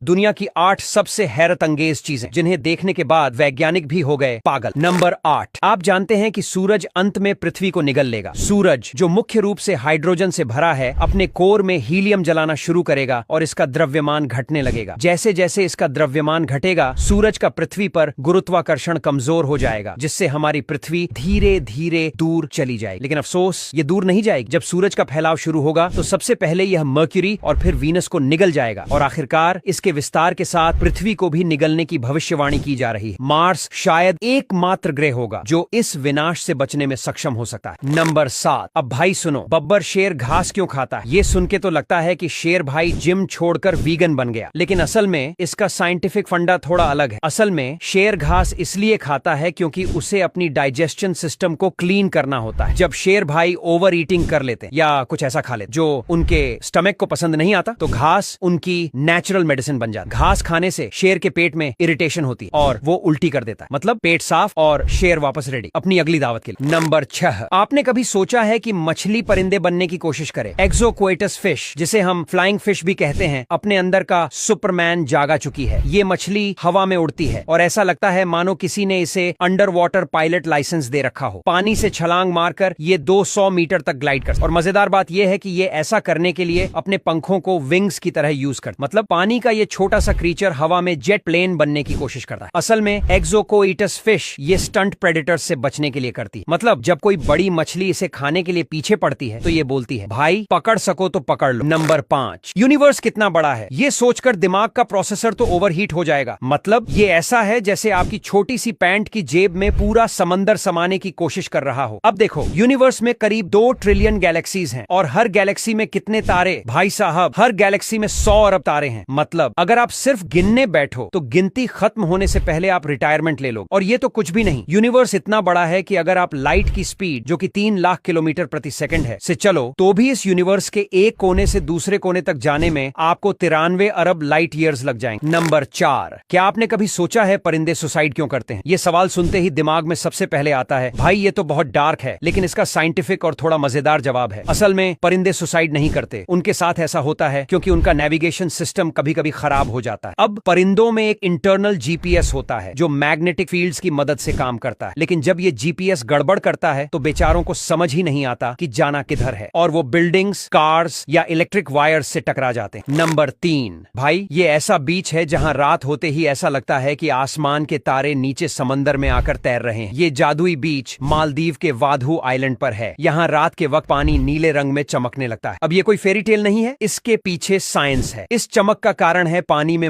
दुनिया की 8 सबसे हैरत अंगेज चीजें जिन्हें देखने के बाद वैज्ञानिक भी हो गए पागल। नंबर 8, आप जानते हैं कि सूरज अंत में पृथ्वी को निगल लेगा। सूरज जो मुख्य रूप से हाइड्रोजन से भरा है, अपने कोर में हीलियम जलाना शुरू करेगा और इसका द्रव्यमान घटने लगेगा। जैसे जैसे इसका द्रव्यमान घटेगा, सूरज का पृथ्वी पर गुरुत्वाकर्षण कमजोर हो जाएगा, जिससे हमारी पृथ्वी धीरे धीरे दूर चली जाएगी। लेकिन अफसोस, ये दूर नहीं जाएगी। जब सूरज का फैलाव शुरू होगा तो सबसे पहले यह मर्क्यूरी और फिर वीनस को निगल जाएगा और आखिरकार इसके विस्तार के साथ पृथ्वी को भी निगलने की भविष्यवाणी की जा रही है। मार्स शायद एकमात्र ग्रह होगा जो इस विनाश से बचने में सक्षम हो सकता है। नंबर 7, अब भाई सुनो, बब्बर शेर घास क्यों खाता है? ये सुन के तो लगता है कि शेर भाई जिम छोड़कर वीगन बन गया, लेकिन असल में इसका साइंटिफिक फंडा थोड़ा अलग है। असल में शेर घास इसलिए खाता है क्योंकि उसे अपनी डाइजेशन सिस्टम को क्लीन करना होता है। जब शेर भाई ओवर ईटिंग कर लेते या कुछ ऐसा खा लेते जो उनके स्टमक को पसंद नहीं आता, तो घास उनकी नेचुरल मेडिसिन बन जाता। घास खाने से शेर के पेट में इरिटेशन होती और वो उल्टी कर देता है, मतलब पेट साफ और शेर वापस रेडी अपनी अगली दावत के लिए। नंबर 6, आपने कभी सोचा है कि मछली परिंदे बनने की कोशिश करे? एक्सोक्वेटस फिश, जिसे हम फ्लाइंग फिश भी कहते हैं, अपने अंदर का सुपरमैन जागा चुकी है। ये मछली हवा में उड़ती है और ऐसा लगता है मानो किसी ने इसे अंडर वाटर पायलट लाइसेंस दे रखा हो। पानी से छलांग मारकर ये 200 मीटर तक ग्लाइड कर, और मजेदार बात यह है कि ये ऐसा करने के लिए अपने पंखों को विंग्स की तरह यूज कर, मतलब पानी का ये छोटा सा क्रीचर हवा में जेट प्लेन बनने की कोशिश करता है। असल में एक्सोकोइटस फिश ये स्टंट प्रेडेटर्स से बचने के लिए करती है। मतलब जब कोई बड़ी मछली इसे खाने के लिए पीछे पड़ती है तो ये बोलती है, भाई पकड़ सको तो पकड़ लो। नंबर 5, यूनिवर्स कितना बड़ा है? ये सोचकर दिमाग का प्रोसेसर तो ओवरहीट हो जाएगा। मतलब ये ऐसा है जैसे आपकी छोटी सी पैंट की जेब में पूरा समंदर समाने की कोशिश कर रहा हो। अब देखो, यूनिवर्स में करीब 2 ट्रिलियन गैलेक्सीज हैं और हर गैलेक्सी में कितने तारे? भाई साहब, हर गैलेक्सी में 100 अरब तारे हैं। मतलब अगर आप सिर्फ गिनने बैठो तो गिनती खत्म होने से पहले आप रिटायरमेंट ले लो। और ये तो कुछ भी नहीं, यूनिवर्स इतना बड़ा है कि अगर आप लाइट की स्पीड, जो कि 3 लाख किलोमीटर प्रति सेकंड है, से चलो तो भी इस यूनिवर्स के एक कोने से दूसरे कोने तक जाने में आपको 93 अरब लाइट ईयर्स लग जाएंगे। नंबर 4, क्या आपने कभी सोचा है परिंदे सुसाइड क्यों करते हैं? ये सवाल सुनते ही दिमाग में सबसे पहले आता है, भाई ये तो बहुत डार्क है, लेकिन इसका साइंटिफिक और थोड़ा मजेदार जवाब है। असल में परिंदे सुसाइड नहीं करते, उनके साथ ऐसा होता है क्योंकि उनका नेविगेशन सिस्टम कभी कभी खराब हो जाता है। अब परिंदों में एक इंटरनल जीपीएस होता है जो मैग्नेटिक फील्ड्स की मदद से काम करता है, लेकिन जब ये जीपीएस गड़बड़ करता है तो बेचारों को समझ ही नहीं आता कि जाना किधर है और वो बिल्डिंग्स, कार्स या इलेक्ट्रिक वायर्स से टकरा जाते हैं। नंबर 3, भाई ये ऐसा बीच है जहां रात होते ही ऐसा लगता है कि आसमान के तारे नीचे समंदर में आकर तैर रहे हैं। ये जादुई बीच मालदीव के वाधु आइलैंड पर है। यहाँ रात के वक्त पानी नीले रंग में चमकने लगता है। अब ये कोई फेरी टेल नहीं है, इसके पीछे साइंस है। इस चमक का कारण है पानी में